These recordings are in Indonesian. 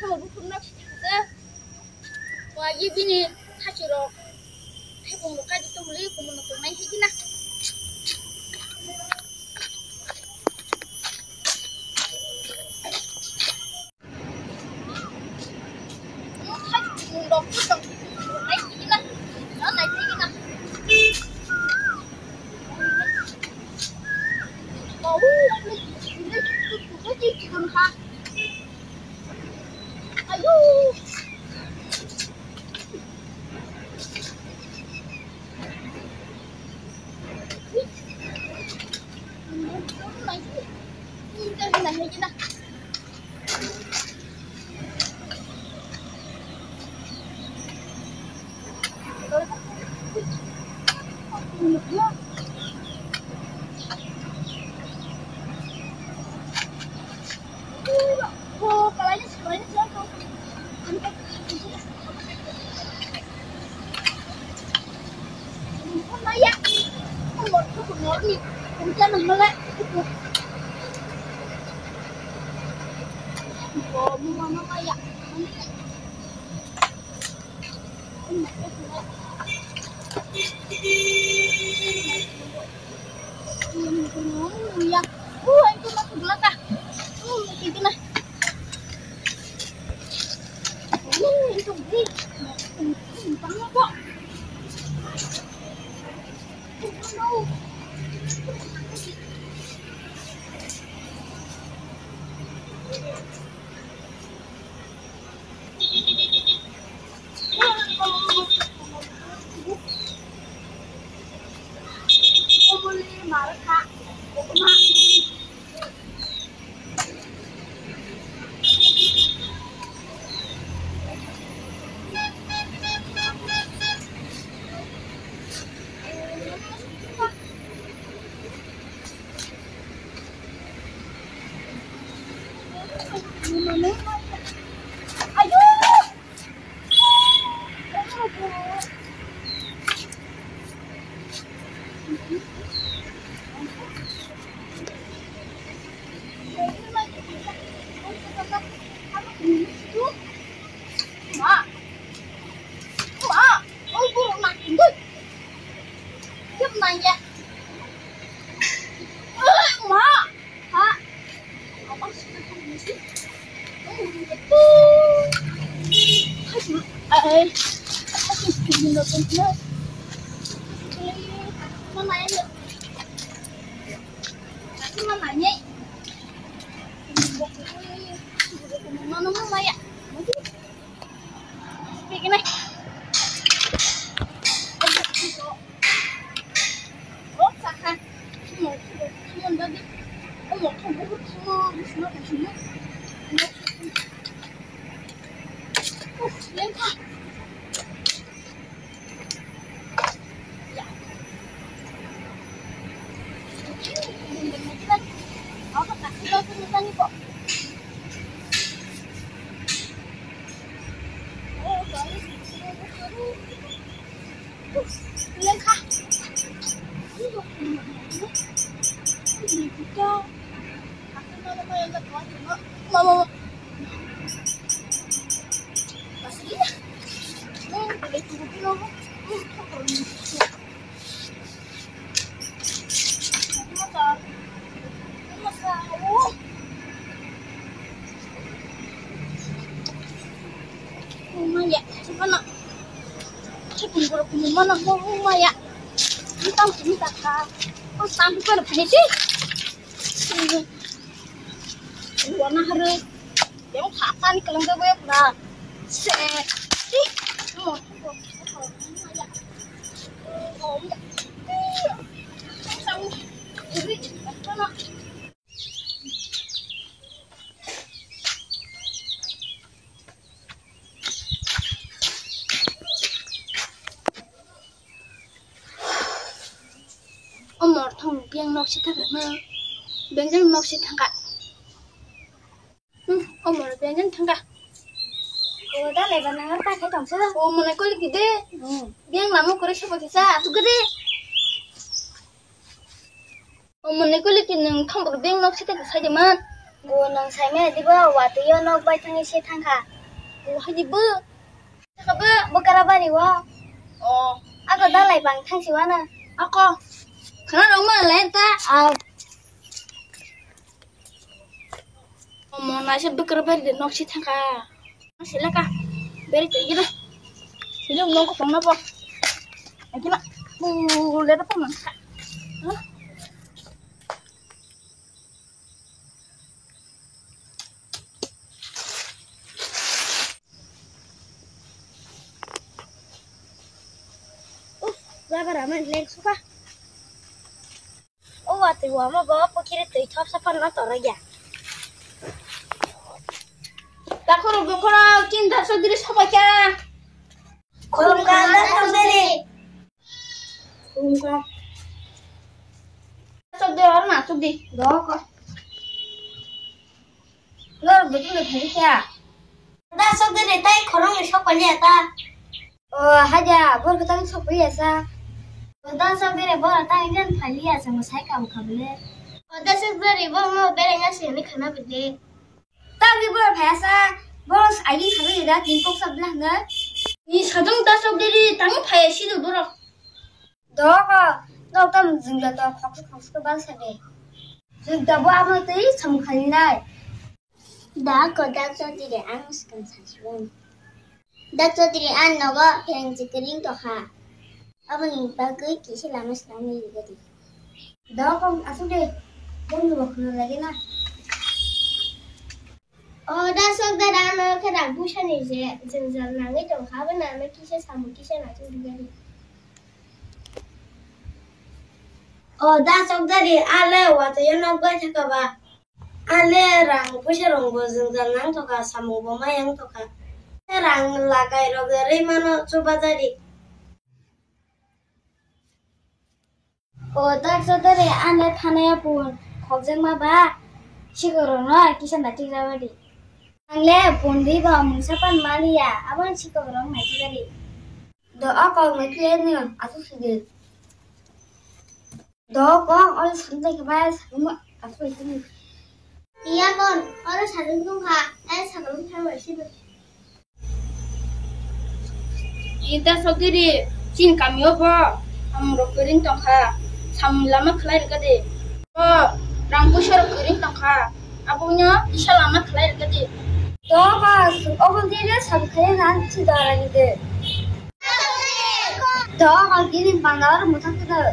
थांबाय बुखुना फिथाखो वाजि बिनि थासिर' थाइगं ल'खाय दिथ'मलै गुमुन संनाय हिदिना mana mau rumah ya kita bisa kah oh sampai ke depan sih warna hari yang kapan kalau nggak gue pernah sih mau ya oh ya sama ini mana Omor thong biang nok si thang ma biang nok si thang ka omor biang thang ka udah lebar nangar tak kayak tong sih oh mana kau lagi deh biang lama kau rasa pakai sa tu gede oh mana kau lagi neng thang biang nok si thang ka saja man nang sai me di ba wa tu yo nok bai thang se thang kha. Haji bu. Cakap bu. Bukara bari wa. Oh. Ako dalai bang thang si wa na. Ako. Karena rumah lenta. Mau nasi bekerja di nok si thangka. Silakan. Beri tinggi lah. Sila nong ko pang apa? Lagi nak. Lihat apa man? Hah? Berapa ramai lek suka? Oh, waktu gua mau bawa pikir itu top sapan nonton aja. Takut kalau cinta sendiri sama kya? Kalau kanda sendiri. Bukan. Sendiri orang masuk di. Dok. Lo betul betul kya? Kanda sendiri tay korong esok aja ta. Oh, haja, bor kita ni sok ya sa. Kanda sendiri bor ta ingin kali ya sama saya kamu kabel. Kanda sendiri bor mau berengah sini kena bede. Tapi bor biasa, bor ayi kabel dah timpuk sebelah ne. Ni sadang dah sendiri tangi payah sih tu bor. Dok, dok tam jengla to khok ke bal sa de. Jeng dabo amo tei sam khali nai. दा कदा चौधरी आन मुस्कान सासुन दा चौधरी आन नगा फेंग चिकरिंग तो खा अब निपा गई किसी लामस लाने गदी Dok asu de. Bor nu khna lagi na. और दा सब दा रान खदा बुशने जे जंजल नांगे तो खा बना में किसे सामु किसे ना तो गदी Oh, dah sok dari ale wa to yo nok bai thaka ba. Ale rang pusa rong bo jeng nang to ka samu bo mayang to ka. Rang lagai ro gari mano coba jadi. Oh, dah sok dari ale thane pun khok jeng ma ba. Sikoro no kisan dati jawadi. Angle pundi ba musa pan malia aban sikoro ngai jadi. Do akal ngai kle ni asu sigi. Đó con ơi sẵn đây cái ba sẵn mà à thôi cái iya kon और सादन तुम खा ऐ सादन खा वैसे तो Kita sendiri cin kami apa? Amro kering tongka. Sam lama kelai gede. Oh, rangku syar kering tongka. Apunya isa lama kelai gede. đó mà ô con đi rất sẵn cái nan chỉ đó là gì đấy đó con đi lên bàn đó là một thằng cái đó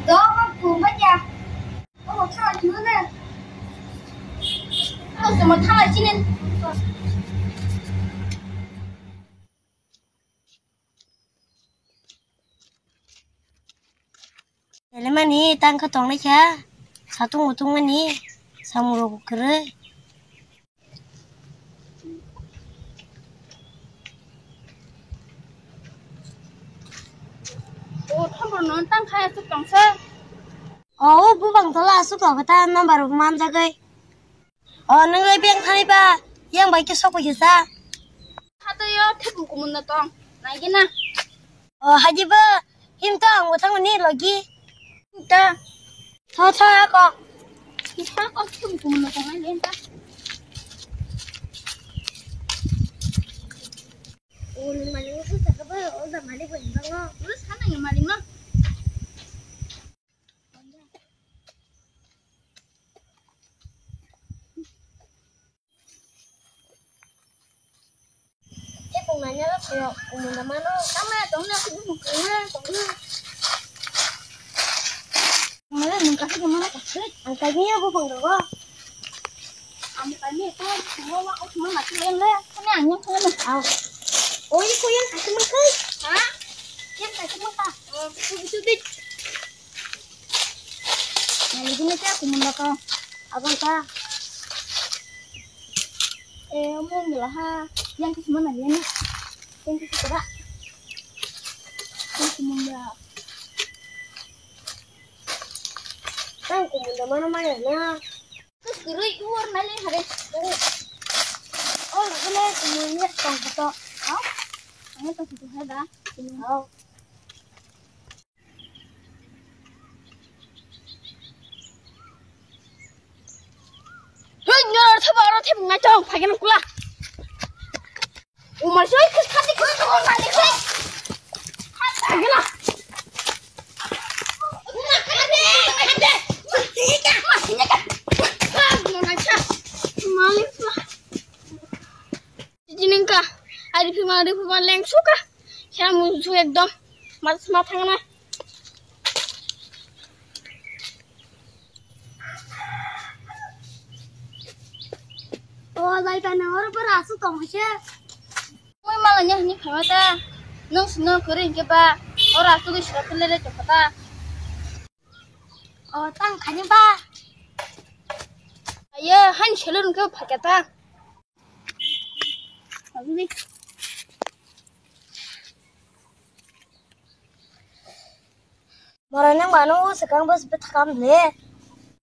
đó con cùng với nhà có một thằng nữa nè Oh, semua tanah cinin. Jadi mana tang ketong ni kya satu ngutung mana samuro kere Oh, tambah nonton kayak tu tongsa. oh bu bang tola suka kata nomor man jagai oh nengai biang thani ba yang baik ke sok bisa Kata yo tepu kumun tong. Naik na. oh haji ba himta ngutang ni lagi Kita. tho ko Kita kok tepu kumun tong ay lenta. उन माने उस तक बे ओ दा माने बन बंगो Terus kana yang maling mah. ए पुंगाnya lo koyo umunda mano Sama tong na aku mau kena tong na. Mana nungkas kemana kasih? angkanya bu bang dogo Kamu tadi itu semua aku cuma mati yang le. Kan anyang kan. oh oh ini ko yang kasih makai Hah? yang kasih makai Oh, betul dik. Nah, ini teh aku mau kau. abang ka Mau belah yang ke mana dia nih? Yang ke coba. Yang semua. tang kumunda mana mana na Terus guru itu warna lain hari. oh boleh kumunya tang foto Oh, ini tuh itu ada. oh ngacong pakai kula. Umar sih kasih kau balik sih. Gila. Masihnya kan. Gimana sih? Malik lah. Jineng ka. Ada pemain leng suka. Saya musuh ekdom. Mas matang na. Oh, baik pana orang berasu kamu sih. Mau malahnya ni kemana? Nung senang kering ke ba? Orang tu sudah pelele cepata. Oh, tang kanya ba? Ayo, han celur ke paketa. Aduh ni. Morang mano sekarang bos betakam le.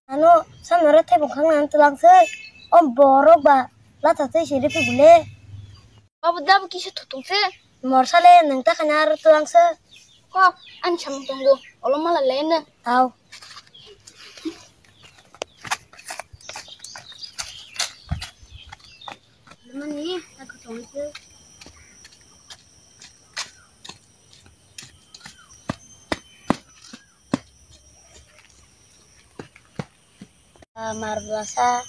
Anu, sana rete bukan nanti langsung. Om borok ba, lah tadi sih bule. Apa dah kisah tutung se? Morsale nengta kanyar tu langsung. Kok an cam tunggu. Allah malah lain. Tahu. Mana ni? Aku tunggu. Marblasa.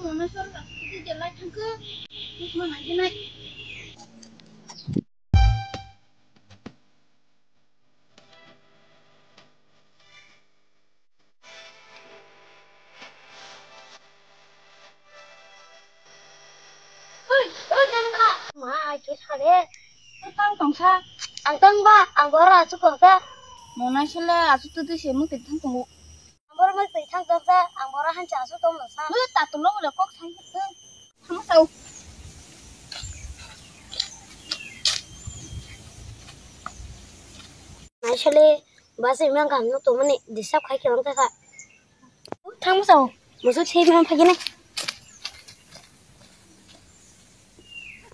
Mana suara kita jalan ke? Mana aja naik? Ma, kita deh. Tang tong sa. Angtang ba, anggora cukup ka. Mana sila asu tu sih mau kita tunggu. Anggora mau pitang ka, anggora hanca asu tong sa. Tak tolong udah kok saya. थांसाव 마이셜레 맛을 면 감는 또 뭐니 디삽 가이게 넘다가 थांसाव 무슨 체면 파기네